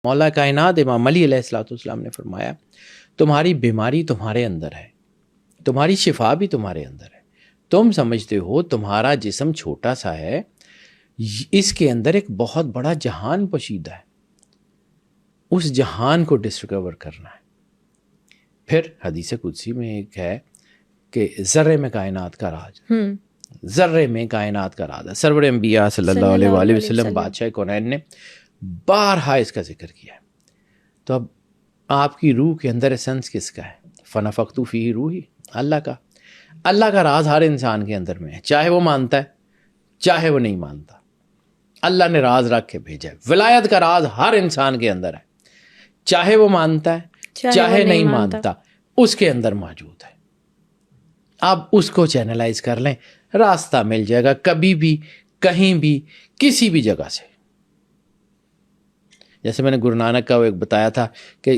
مولا کائنات امام علی علیہ الصلوۃ والسلام نے فرمایا تمہاری بیماری تمہارے اندر ہے، تمہاری شفا بھی تمہارے اندر ہے. تم سمجھتے ہو تمہارا جسم چھوٹا سا ہے، اس کے اندر ایک بہت بڑا جہان پوشیدہ ہے، اس جہان کو ڈسکور کرنا ہے. پھر حدیث قدسی میں ایک ہے کہ ذرے میں کائنات کا راز، ذرے میں کائنات کا راز ہے. سرور انبیاء صلی اللہ علیہ وآلہ وسلم بادشاہ کونین نے بارہا اس کا ذکر کیا ہے. تو اب آپ کی روح کے اندر ایسنس کس کا ہے؟ فنفخت فیہ روحی، اللہ کا. اللہ کا راز ہر انسان کے اندر میں ہے، چاہے وہ مانتا ہے چاہے وہ نہیں مانتا. اللہ نے راز رکھ کے بھیجا ہے. ولایت کا راز ہر انسان کے اندر ہے، چاہے وہ مانتا ہے چاہے نہیں مانتا، اس کے اندر موجود ہے. آپ اس کو چینلائز کر لیں، راستہ مل جائے گا کبھی بھی کہیں بھی کسی بھی جگہ سے. جیسے میں نے گرو نانک کا وہ ایک بتایا تھا کہ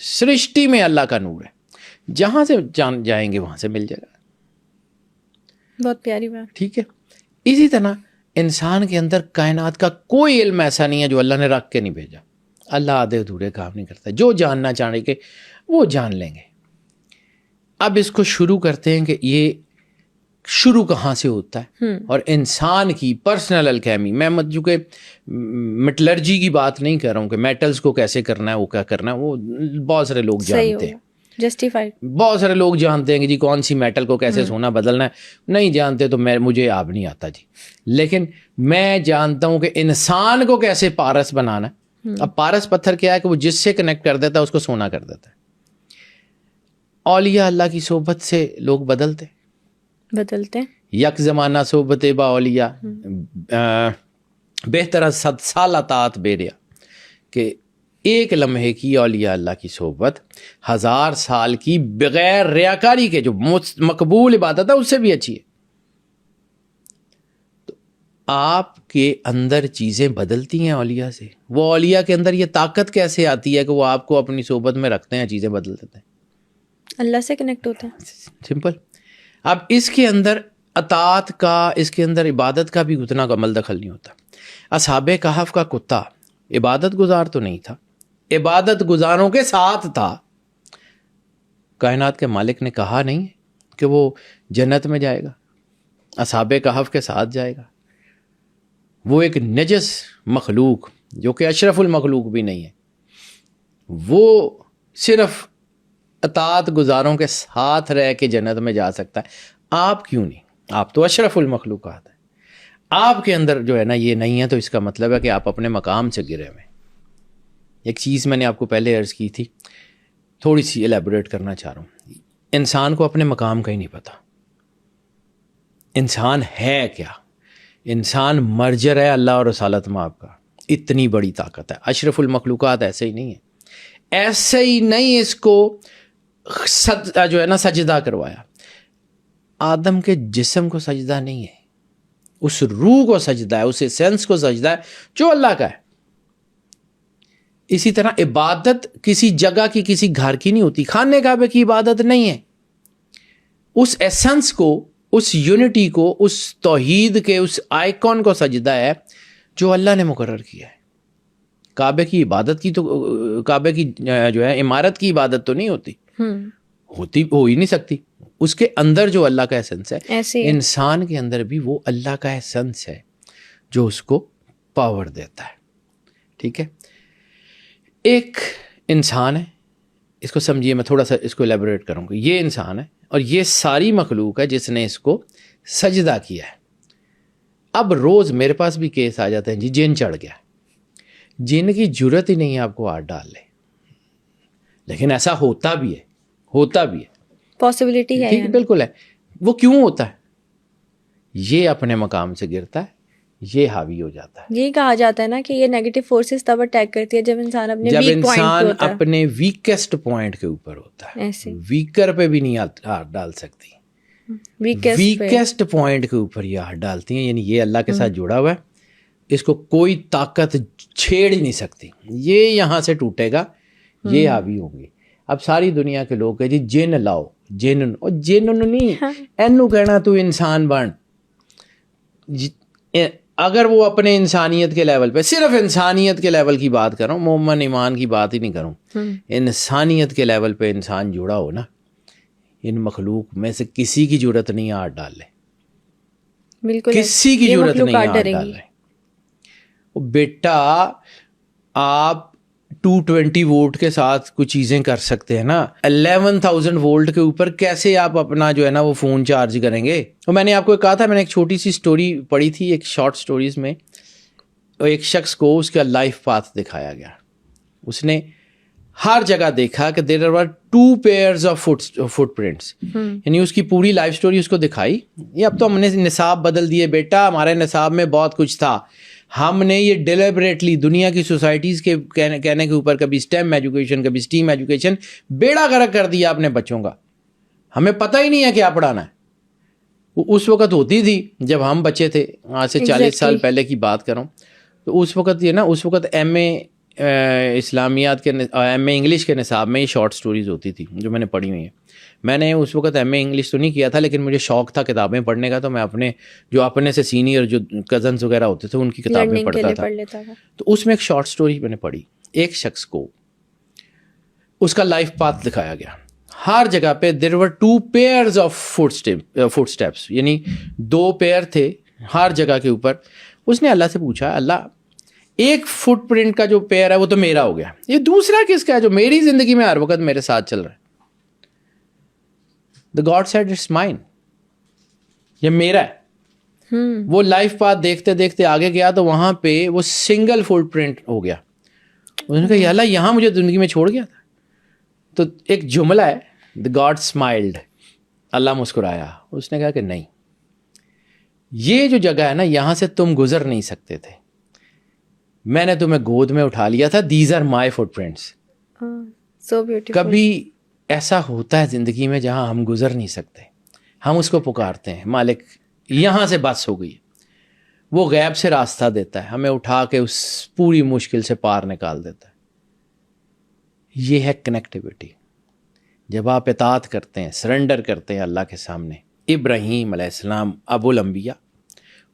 سرشٹی میں اللہ کا نور ہے، جہاں سے جائیں گے وہاں سے مل جائے گا. بہت پیاری بات. ٹھیک ہے. اسی طرح انسان کے اندر کائنات کا کوئی علم ایسا نہیں ہے جو اللہ نے رکھ کے نہیں بھیجا. اللہ آدھے ادھورے کام نہیں کرتا، جو جاننا چاہیں گے وہ جان لیں گے. اب اس کو شروع کرتے ہیں کہ یہ شروع کہاں سے ہوتا ہے، اور انسان کی پرسنل الکیمی. میں چونکہ میٹلرجی کی بات نہیں کر رہا ہوں کہ میٹلز کو کیسے کرنا ہے، وہ کیا کرنا ہے، وہ بہت سارے لوگ جانتے ہیں، جسٹیفائڈ. بہت سارے لوگ جانتے ہیں کہ جی کون سی میٹل کو کیسے سونا بدلنا ہے. نہیں جانتے تو مجھے اب نہیں آتا جی، لیکن میں جانتا ہوں کہ انسان کو کیسے پارس بنانا ہے. اب پارس پتھر کیا ہے کہ وہ جس سے کنیکٹ کر دیتا ہے اس کو سونا کر دیتا ہے. اولیاء اللہ کی صحبت سے لوگ بدلتے یک زمانہ صحبت با اولیاء بہتر از 100 سال اطاعت بیریا، کہ ایک لمحے کی اولیاء اللہ کی صحبت 1000 سال کی بغیر ریاکاری کے جو مقبول عبادت ہے اس سے بھی اچھی ہے. تو آپ کے اندر چیزیں بدلتی ہیں اولیاء سے. وہ اولیاء کے اندر یہ طاقت کیسے آتی ہے کہ وہ آپ کو اپنی صحبت میں رکھتے ہیں، چیزیں بدل دیتے ہیں، اللہ سے کنیکٹ ہوتے ہیں. سمپل. اب اس کے اندر اطاعت کا، اس کے اندر عبادت کا بھی اتنا عمل دخل نہیں ہوتا. اصحاب کہف کا کتا عبادت گزار تو نہیں تھا، عبادت گزاروں کے ساتھ تھا. کائنات کے مالک نے کہا نہیں کہ وہ جنت میں جائے گا، اصحاب کہف کے ساتھ جائے گا. وہ ایک نجس مخلوق جو کہ اشرف المخلوق بھی نہیں ہے، وہ صرف اطاعت گزاروں کے ساتھ رہ کے جنت میں جا سکتا ہے. آپ کیوں نہیں؟ آپ تو اشرف المخلوقات ہیں. آپ کے اندر جو ہے نا یہ نہیں ہے، تو اس کا مطلب ہے کہ آپ اپنے مقام سے گرے ہوئے. ایک چیز میں نے آپ کو پہلے عرض کی تھی، تھوڑی سی ایلیبوریٹ کرنا چاہ رہا ہوں. انسان کو اپنے مقام کا ہی نہیں پتا. انسان ہے کیا؟ انسان مرجر ہے اللہ اور رسالت مآب کا. اتنی بڑی طاقت ہے. اشرف المخلوقات ایسے ہی نہیں ہے، ایسے ہی نہیں اس کو جو ہے نا سجدہ کروایا. آدم کے جسم کو سجدہ نہیں ہے، اس روح کو سجدہ ہے، اس ایسنس کو سجدہ ہے جو اللہ کا ہے. اسی طرح عبادت کسی جگہ کی، کسی گھر کی نہیں ہوتی. خانہ کعبے کی عبادت نہیں ہے، اس ایسنس کو، اس یونٹی کو، اس توحید کے اس آئیکن کو سجدہ ہے جو اللہ نے مقرر کیا ہے. کعبے کی عبادت کی تو، کعبے کی جو ہے عمارت کی عبادت تو نہیں ہوتی، ہو ہی نہیں سکتی. اس کے اندر جو اللہ کا ایسنس ہے، انسان کے اندر بھی وہ اللہ کا ایسنس ہے جو اس کو پاور دیتا ہے. ٹھیک ہے. ایک انسان ہے، اس کو سمجھیے، میں تھوڑا سا اس کو ایلیبوریٹ کروں گا. یہ انسان ہے اور یہ ساری مخلوق ہے جس نے اس کو سجدہ کیا ہے. اب روز میرے پاس بھی کیس آ جاتے ہیں جی جن چڑھ گیا. جن کی جرت ہی نہیں ہے آپ کو ہاتھ ڈال لے، لیکن ایسا ہوتا بھی ہے، ہوتا بھی ہے، پاسبلٹی ہے. ٹھیک ہے، بالکل ہے. وہ کیوں ہوتا ہے؟ یہ اپنے مقام سے گرتا ہے، یہ حاوی ہو جاتا ہے. یہی کہا جاتا ہے نا کہ یہ نیگیٹو فورسز تب اٹیک کرتی ہے جب انسان اپنے ویکسٹ پوائنٹ کے اوپر ہوتا ہے. ایسے ویکر پہ بھی نہیں ہاتھ ڈال سکتی، ویکسٹ پوائنٹ کے اوپر یہ ہاتھ ڈالتی ہیں. یعنی یہ اللہ کے ساتھ جڑا ہوا ہے، اس کو کوئی طاقت چھیڑ ہی نہیں سکتی. یہ یہاں سے ٹوٹے گا، یہ حاوی ہوں گی. اب ساری دنیا کے لوگ کہ جی جن لاؤ، جن نہیں، اینو کہنا تو انسان بن. اگر وہ اپنے انسانیت کے لیول پہ, صرف انسانیت کے لیول کی بات کروں, مومن ایمان کی بات ہی نہیں کروں, انسانیت کے لیول پہ انسان جڑا ہو نا, ان مخلوق میں سے کسی کی ضرورت نہیں ہاتھ ڈال لے, بالکل کسی کی ضرورت نہیں ہاتھ ڈال لے. بیٹا آپ 220 وولٹ کے ساتھ کچھ چیزیں کر سکتے ہیں نا, 11,000 وولٹ کے اوپر کیسے آپ اپنا جو ہے نا وہ فون چارج کریں گے؟ اور میں نے آپ کو کہا تھا, میں نے ایک چھوٹی سی سٹوری پڑھی تھی, ایک شارٹ سٹوریز میں, ایک شخص کو اس کا لائف پاتھ دکھایا گیا. اس نے ہر جگہ دیکھا کہ there are 2 pairs of footprints, یعنی اس کی پوری لائف سٹوری اس کو دکھائی. یہ اب تو ہم نے نصاب بدل دیے بیٹا, ہمارے نصاب میں بہت کچھ تھا, ہم نے یہ ڈیلیبریٹلی دنیا کی سوسائٹیز کے کہنے کے اوپر کبھی اسٹیم ایجوکیشن کبھی اسٹیم ایجوکیشن بیڑا غرق کر دیا اپنے بچوں کا. ہمیں پتہ ہی نہیں ہے کیا پڑھانا ہے. اس وقت ہوتی تھی جب ہم بچے تھے, آج سے 40 سال پہلے کی بات کروں, تو اس وقت یہ نا, اس وقت ایم اے اسلامیات کے ایم اے انگلش کے نصاب میں یہ شارٹ سٹوریز ہوتی تھی جو میں نے پڑھی ہوئی ہیں. میں نے اس وقت ایم اے انگلش تو نہیں کیا تھا, لیکن مجھے شوق تھا کتابیں پڑھنے کا, تو میں اپنے سے سینئر جو کزنز وغیرہ ہوتے تھے ان کی کتابیں پڑھتا تھا. تو اس میں ایک شارٹ سٹوری میں نے پڑھی, ایک شخص کو اس کا لائف پاتھ دکھایا گیا. ہر جگہ پہ دیر ور 2 pairs آف فٹ اسٹیپس, یعنی 2 پیر تھے ہر جگہ کے اوپر. اس نے اللہ سے پوچھا, اللہ ایک فٹ پرنٹ کا جو پیر ہے وہ تو میرا ہو گیا, یہ دوسرا کس کا ہے جو میری زندگی میں ہر وقت میرے ساتھ چل رہا ہے؟ The God said it's mine, یہ میرا ہے. وہ لائف پاتھ دیکھتے دیکھتے آگے گیا تو وہاں پہ وہ سنگل فٹ پرنٹ ہو گیا. اس نے کہا یا اللہ یہاں مجھے زندگی میں چھوڑ گیا تھا. تو ایک جملہ ہے, The God smiled, اللہ مسکرایا. اس نے کہا کہ نہیں, یہ جو جگہ ہے نا یہاں سے تم گزر نہیں سکتے تھے, میں نے تمہیں گود میں اٹھا لیا تھا. These are my footprints. So beautiful. کبھی ایسا ہوتا ہے زندگی میں جہاں ہم گزر نہیں سکتے, ہم اس کو پکارتے ہیں, مالک یہاں سے بس ہو گئی. وہ غیب سے راستہ دیتا ہے, ہمیں اٹھا کے اس پوری مشکل سے پار نکال دیتا ہے. یہ ہے کنیکٹیوٹی. جب آپ اطاعت کرتے ہیں, سرنڈر کرتے ہیں اللہ کے سامنے. ابراہیم علیہ السلام ابو الانبیاء,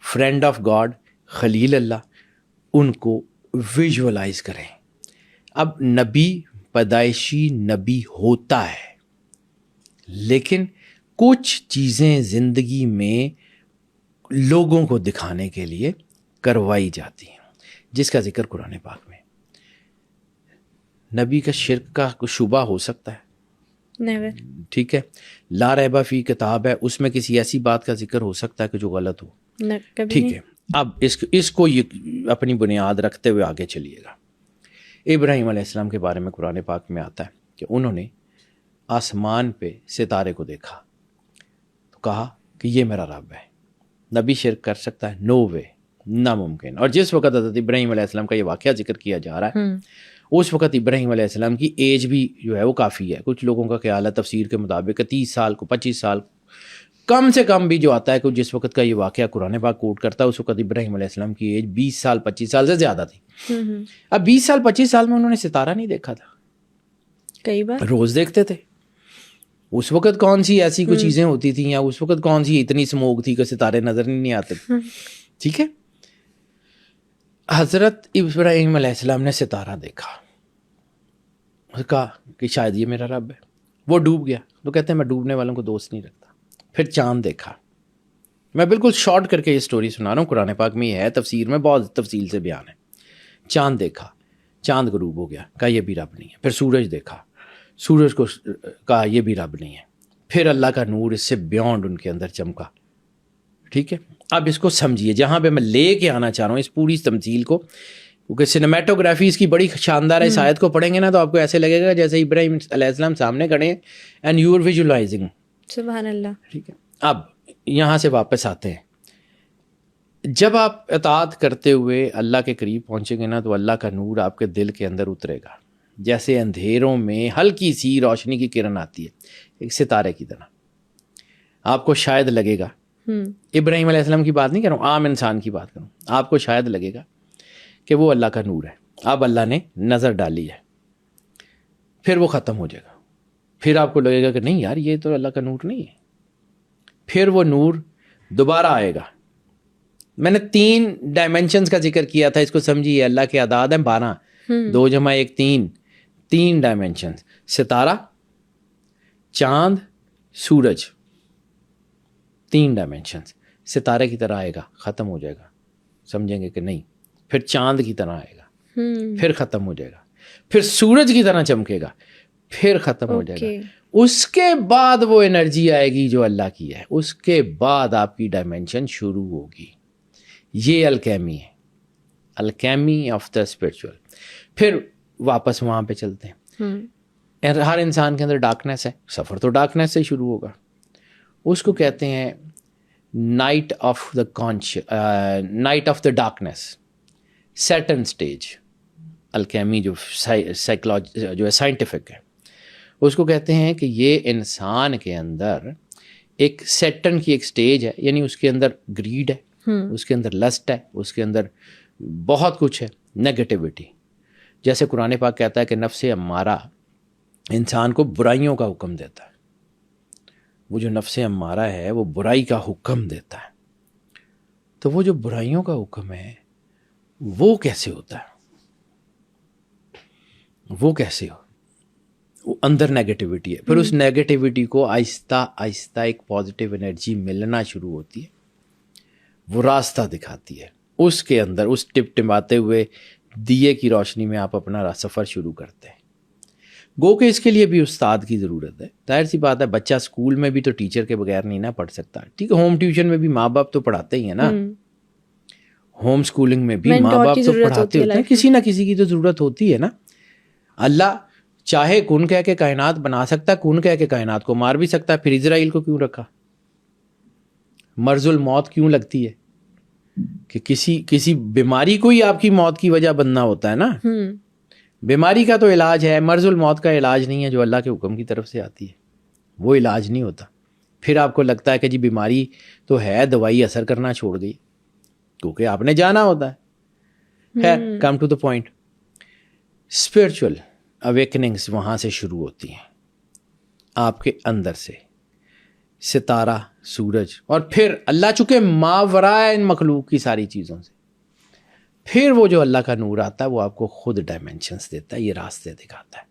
فرینڈ آف گاڈ, خلیل اللہ, ان کو ویژولائز کریں. اب نبی پیدائشی نبی ہوتا ہے, لیکن کچھ چیزیں زندگی میں لوگوں کو دکھانے کے لیے کروائی جاتی ہیں, جس کا ذکر قرآن پاک میں. نبی کا شرک کا کوئی شبہ ہو سکتا ہے؟ Never. ٹھیک ہے, لا ریبہ فی کتاب ہے, اس میں کسی ایسی بات کا ذکر ہو سکتا ہے کہ جو غلط ہو؟ ٹھیک ہے. اب اس کو یہ اپنی بنیاد رکھتے ہوئے آگے چلیے گا. ابراہیم علیہ السلام کے بارے میں قرآن پاک میں آتا ہے کہ انہوں نے آسمان پہ ستارے کو دیکھا تو کہا کہ یہ میرا رب ہے. نبی شرک کر سکتا ہے؟ نو وے, ناممکن. اور جس وقت حضرت ابراہیم علیہ السلام کا یہ واقعہ ذکر کیا جا رہا ہے, اس وقت ابراہیم علیہ السلام کی ایج بھی جو ہے وہ کافی ہے. کچھ لوگوں کا خیال ہے تفسیر کے مطابق 30 سال کو 25 سال کم سے کم بھی جو آتا ہے کہ جس وقت کا یہ واقعہ قرآن پاک کوٹ کرتا ہے, اس وقت ابراہیم علیہ السلام کی ایج 20 سال 25 سال سے زیادہ تھی. اب 20 سال 25 سال میں انہوں نے ستارہ نہیں دیکھا تھا, کئی بار روز دیکھتے تھے. اس وقت کون سی ایسی کچھ چیزیں ہوتی تھیں, یا اس وقت کون سی اتنی اسموگ تھی کہ ستارے نظر نہیں آتے. ٹھیک ہے, حضرت ابراہیم علیہ السلام نے ستارہ دیکھا, کہا کہ شاید یہ میرا رب ہے. وہ ڈوب گیا. تو کہتے ہیں میں ڈوبنے والوں کو دوست نہیں رکھتا. پھر چاند دیکھا. میں بالکل شارٹ کر کے یہ سٹوری سنا رہا ہوں, قرآن پاک میں یہ ہے, تفسیر میں بہت تفصیل سے بیان ہے. چاند دیکھا, چاند غروب ہو گیا, کہا یہ بھی رب نہیں ہے. پھر سورج دیکھا, سورج کو کہا یہ بھی رب نہیں ہے. پھر اللہ کا نور اس سے بیونڈ ان کے اندر چمکا. ٹھیک ہے, اب اس کو سمجھیے, جہاں پہ میں لے کے آنا چاہ رہا ہوں اس پوری تمثیل کو, کیونکہ سنیمیٹوگرافی اس کی بڑی شاندار ہے. اس آیت کو پڑھیں گے نا تو آپ کو ایسے لگے گا جیسے ابراہیم علیہ السلام سامنے کھڑے ہیں اینڈ یو آر ویژولائزنگ. سبحان اللہ. ٹھیک ہے, اب یہاں سے واپس آتے ہیں. جب آپ اطاعت کرتے ہوئے اللہ کے قریب پہنچیں گے نا تو اللہ کا نور آپ کے دل کے اندر اترے گا, جیسے اندھیروں میں ہلکی سی روشنی کی کرن آتی ہے, ایک ستارے کی طرح. آپ کو شاید لگے گا, ابراہیم علیہ السلام کی بات نہیں کر رہا ہوں, عام انسان کی بات کروں, آپ کو شاید لگے گا کہ وہ اللہ کا نور ہے. اب اللہ نے نظر ڈالی ہے, پھر وہ ختم ہو جائے گا. پھر آپ کو لگے گا کہ نہیں یار یہ تو اللہ کا نور نہیں ہے. پھر وہ نور دوبارہ آئے گا, میں نے 3 ڈائمینشنز کا ذکر کیا تھا, اس کو سمجھیے. اللہ کے اعداد ہیں 12, 2 × 1 3, 3 ڈائمینشنز. ستارہ, چاند, سورج, 3 ڈائمینشنز. ستارے کی طرح آئے گا, ختم ہو جائے گا, سمجھیں گے کہ نہیں. پھر چاند کی طرح آئے گا, پھر ختم ہو جائے گا. پھر سورج کی طرح چمکے گا, پھر ختم ہو جائے گا. اس کے بعد وہ انرجی آئے گی جو اللہ کی ہے. اس کے بعد آپ کی ڈائمینشن شروع ہوگی. یہ الکیمی ہے, الکیمی آف دا اسپرچول. پھر واپس وہاں پہ چلتے ہیں. ہر انسان کے اندر ڈارکنیس ہے, سفر تو ڈارکنیس سے شروع ہوگا. اس کو کہتے ہیں night of the darkness, Satan stage. Alchemy جو سائیکولوجی جو ہے سائنٹیفک ہے, اس کو کہتے ہیں کہ یہ انسان کے اندر ایک سیٹن کی ایک سٹیج ہے, یعنی اس کے اندر گریڈ ہے, اس کے اندر لسٹ ہے, اس کے اندر بہت کچھ ہے, نیگیٹیوٹی. جیسے قرآن پاک کہتا ہے کہ نفس امارہ انسان کو برائیوں کا حکم دیتا ہے. وہ جو نفس امارہ ہے وہ برائی کا حکم دیتا ہے. تو وہ جو برائیوں کا حکم ہے وہ کیسے ہوتا ہے, وہ کیسے ہو؟ وہ اندر نیگیٹیوٹی ہے. پھر اس نیگیٹیوٹی کو آہستہ آہستہ ایک پازیٹیو انرجی ملنا شروع ہوتی ہے, وہ راستہ دکھاتی ہے. اس کے اندر اس ٹمٹماتے ہوئے دیے کی روشنی میں آپ اپنا سفر شروع کرتے ہیں. گو کہ اس کے لیے بھی استاد کی ضرورت ہے. ظاہر سی بات ہے, بچہ اسکول میں بھی تو ٹیچر کے بغیر نہیں نہ پڑھ سکتا. ٹھیک ہے, ہوم ٹیوشن میں بھی ماں باپ تو پڑھاتے ہی ہیں نا, ہوم اسکولنگ میں بھی ماں باپ تو پڑھاتے ہوتے ہیں, کسی نہ کسی کی تو ضرورت ہوتی ہے نا. اللہ چاہے کن کہہ کے کائنات بنا سکتا ہے, کن کہہ کے کائنات کو مار بھی سکتا ہے. پھر اسرائیل کو کیوں رکھا؟ مرض الموت کیوں لگتی ہے کہ کسی بیماری کو ہی آپ کی موت کی وجہ بننا ہوتا ہے نا. بیماری کا تو علاج ہے, مرض الموت کا علاج نہیں ہے جو اللہ کے حکم کی طرف سے آتی ہے, وہ علاج نہیں ہوتا. پھر آپ کو لگتا ہے کہ جی بیماری تو ہے, دوائی اثر کرنا چھوڑ گئی, کیونکہ آپ نے جانا ہوتا ہے. خیر, come to the point. Spiritual awakenings وہاں سے شروع ہوتی ہیں, آپ کے اندر سے. ستارہ, سورج, اور پھر اللہ چونکہ ماورائے ان مخلوق کی ساری چیزوں سے, پھر وہ جو اللہ کا نور آتا ہے وہ آپ کو خود ڈائمینشنز دیتا ہے, یہ راستے دکھاتا ہے.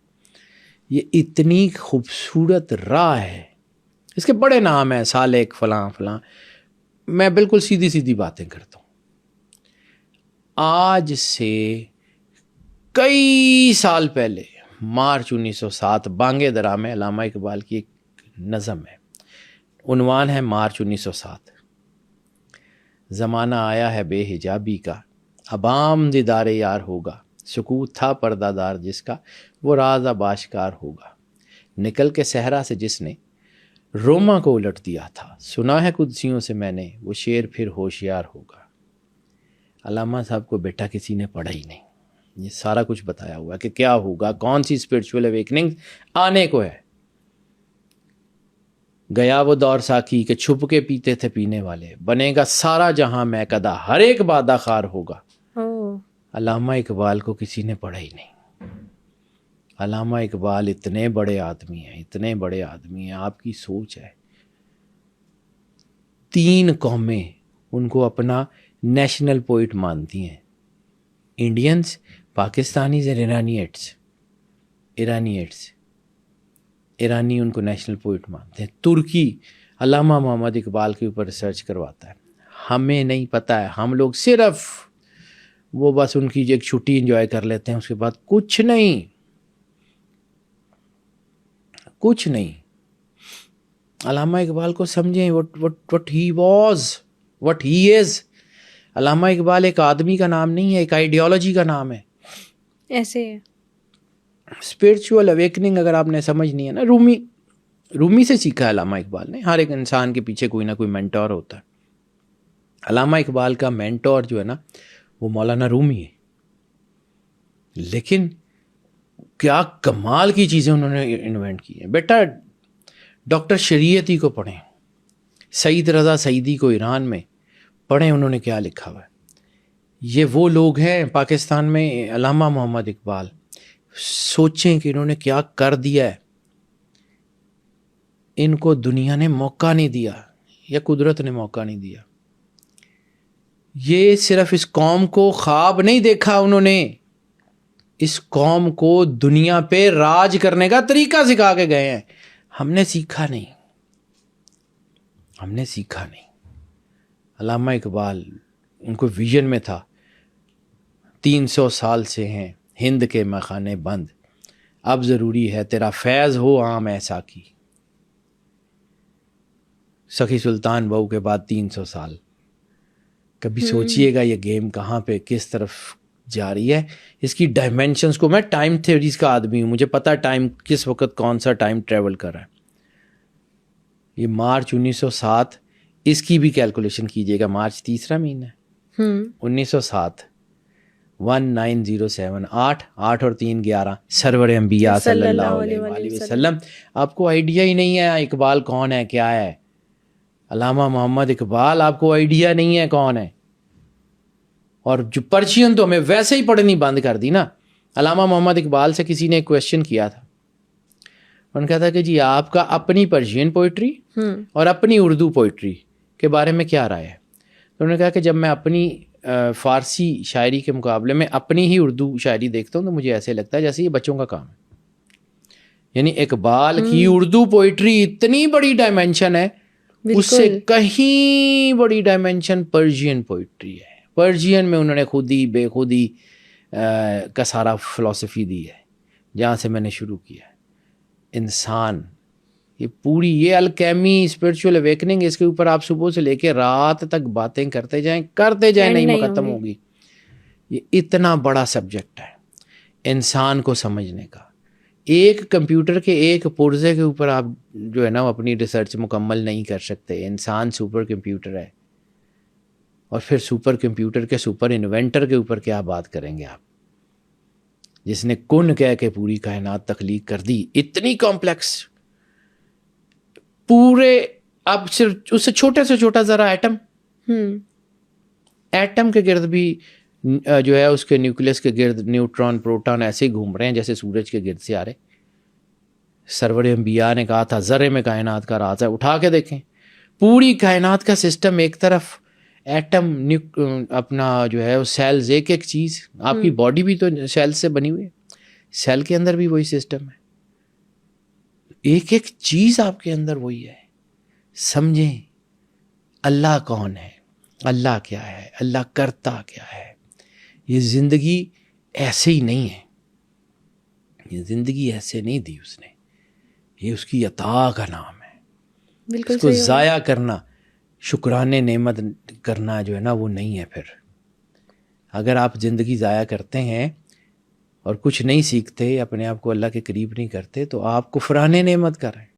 یہ اتنی خوبصورت راہ ہے, اس کے بڑے نام ہیں, سالک فلاں فلاں. میں بالکل سیدھی سیدھی باتیں کرتا ہوں. آج سے کئی سال پہلے مارچ 1907 بانگے درا میں علامہ اقبال کی ایک نظم ہے, عنوان ہے مارچ 1907. زمانہ آیا ہے بے حجابی کا, عبام دیدار یار ہوگا, سکوت تھا پردہ دار جس کا, وہ راز اب آشکار ہوگا. نکل کے صحرا سے جس نے روما کو الٹ دیا تھا, سنا ہے قدسیوں سے میں نے, وہ شعر پھر ہوشیار ہوگا. علامہ صاحب کو بیٹا کسی نے پڑھا ہی نہیں, یہ سارا کچھ بتایا ہوا کہ کیا ہوگا, کون سی اسپرچول اویکننگ آنے کو ہے. گیا وہ دور ساکی کہ چھپ کے پیتے تھے پینے والے, بنے گا سارا جہاں میکدہ, ہر ایک بادہ خار ہوگا. علامہ اقبال کو کسی نے پڑھا ہی نہیں. علامہ اقبال اتنے بڑے آدمی ہیں, اتنے بڑے آدمی ہیں, آپ کی سوچ ہے. 3 قومیں ان کو اپنا نیشنل پوئٹ مانتی ہیں, انڈینز, پاکستانیز اور ایرانیٹس. ایرانی ان کو نیشنل پوئٹ مانتے ہیں. ترکی علامہ محمد اقبال کے اوپر ریسرچ کرواتا ہے. ہمیں نہیں پتہ ہے, ہم لوگ صرف وہ بس ان کی ایک چھٹی انجوائے کر لیتے ہیں, اس کے بعد کچھ نہیں, کچھ نہیں. علامہ اقبال کو سمجھیں, what he was, what he is. علامہ اقبال ایک آدمی کا نام نہیں ہے, ایک آئیڈیالوجی کا نام ہے. ایسے ہے. اسپرچول اویکننگ اگر آپ نے سمجھنی ہے نا, رومی سے سیکھا ہے علامہ اقبال نے. ہر ایک انسان کے پیچھے کوئی نہ کوئی مینٹور ہوتا ہے. علامہ اقبال کا مینٹور جو ہے نا وہ مولانا رومی ہے. لیکن کیا کمال کی چیزیں انہوں نے انوینٹ کی ہیں. بیٹا ڈاکٹر شریعتی کو پڑھیں, سعید رضا سعیدی کو ایران میں پڑھیں, انہوں نے کیا لکھا ہوا ہے. یہ وہ لوگ ہیں پاکستان میں. علامہ محمد اقبال, سوچیں کہ انہوں نے کیا کر دیا ہے. ان کو دنیا نے موقع نہیں دیا, یا قدرت نے موقع نہیں دیا. یہ صرف اس قوم کو خواب نہیں دیکھا انہوں نے, اس قوم کو دنیا پہ راج کرنے کا طریقہ سکھا کے گئے ہیں. ہم نے سیکھا نہیں. علامہ اقبال, ان کو ویژن میں تھا 300 سال سے ہیں ہند کے میخانے بند, اب ضروری ہے تیرا فیض ہو عام ایسا کی. سخی سلطان بہو کے بعد 300 سال. کبھی سوچئے گا یہ گیم کہاں پہ کس طرف جا رہی ہے. اس کی ڈائمینشنز کو, میں ٹائم تھیوریز کا آدمی ہوں, مجھے پتہ ٹائم کس وقت کون سا ٹائم ٹریول کر رہا ہے. یہ مارچ 1907, اس کی بھی کیلکولیشن کیجئے گا, مارچ تیسرا مہینہ ہے 1907, 1907, 8 اور 3 11, سرور انبیاء صلی اللہ علیہ وآلہ وسلم. آپ کو آئیڈیا ہی نہیں ہے اقبال کون ہے, کیا ہے. علامہ محمد اقبال, آپ کو آئیڈیا نہیں ہے کون ہے. اور جو پرشین تو ہمیں ویسے ہی پڑھنی بند کر دی نا. علامہ محمد اقبال سے کسی نے ایک کویشچن کیا تھا, انہوں نے کہا تھا کہ جی آپ کا اپنی پرشین پوئٹری اور اپنی اردو پوئٹری کے بارے میں کیا رائے ہے. تو انہوں نے کہا کہ جب میں اپنی فارسی شاعری کے مقابلے میں اپنی ہی اردو شاعری دیکھتا ہوں تو مجھے ایسے لگتا ہے جیسے یہ بچوں کا کام ہے. یعنی اقبال کی اردو پوئٹری اتنی بڑی ڈائمینشن ہے, اس سے کہیں بڑی ڈائمینشن پرشین پوئٹری ہے. پرشین میں انہوں نے خودی بے خودی کا سارا فلسفی دی ہے. جہاں سے میں نے شروع کیا, انسان, یہ پوری یہ الکیمی اسپرچول اویکننگ, اس کے اوپر آپ صبح سے لے کے رات تک باتیں کرتے جائیں نہیں ختم ہوگی. یہ اتنا بڑا سبجیکٹ ہے انسان کو سمجھنے کا. ایک کمپیوٹر کے ایک پرزے کے اوپر آپ جو ہے نا اپنی ریسرچ مکمل نہیں کر سکتے. انسان سپر کمپیوٹر ہے, اور پھر سپر کمپیوٹر کے سپر انوینٹر کے اوپر کیا بات کریں گے آپ, جس نے کن کہہ کے پوری کائنات تخلیق کر دی. اتنی کمپلیکس, پورے, اب صرف اس سے چھوٹے سے چھوٹا ذرا ایٹم کے گرد بھی جو ہے اس کے نیوکلیس کے گرد نیوٹران پروٹون ایسے ہی گھوم رہے ہیں جیسے سورج کے گرد سے آ رہے. سرور انبیاء نے کہا تھا ذرے میں کائنات کا راز ہے, اٹھا کے دیکھیں پوری کائنات کا سسٹم. ایک طرف ایٹم, اپنا جو ہے وہ سیلز, ایک ایک چیز. آپ کی باڈی بھی تو سیل سے بنی ہوئی ہے, سیل کے اندر بھی وہی سسٹم ہے, ایک ایک چیز آپ کے اندر وہی ہے. سمجھیں اللہ کون ہے, اللہ کیا ہے, اللہ کرتا کیا ہے. یہ زندگی ایسے ہی نہیں ہے, یہ زندگی ایسے نہیں دی اس نے, یہ اس کی عطا کا نام ہے. اس کو ضائع کرنا, شکرانے نعمت کرنا جو ہے نا وہ نہیں ہے. پھر اگر آپ زندگی ضائع کرتے ہیں اور کچھ نہیں سیکھتے, اپنے آپ کو اللہ کے قریب نہیں کرتے, تو آپ کفرانے نعمت کر رہے ہیں.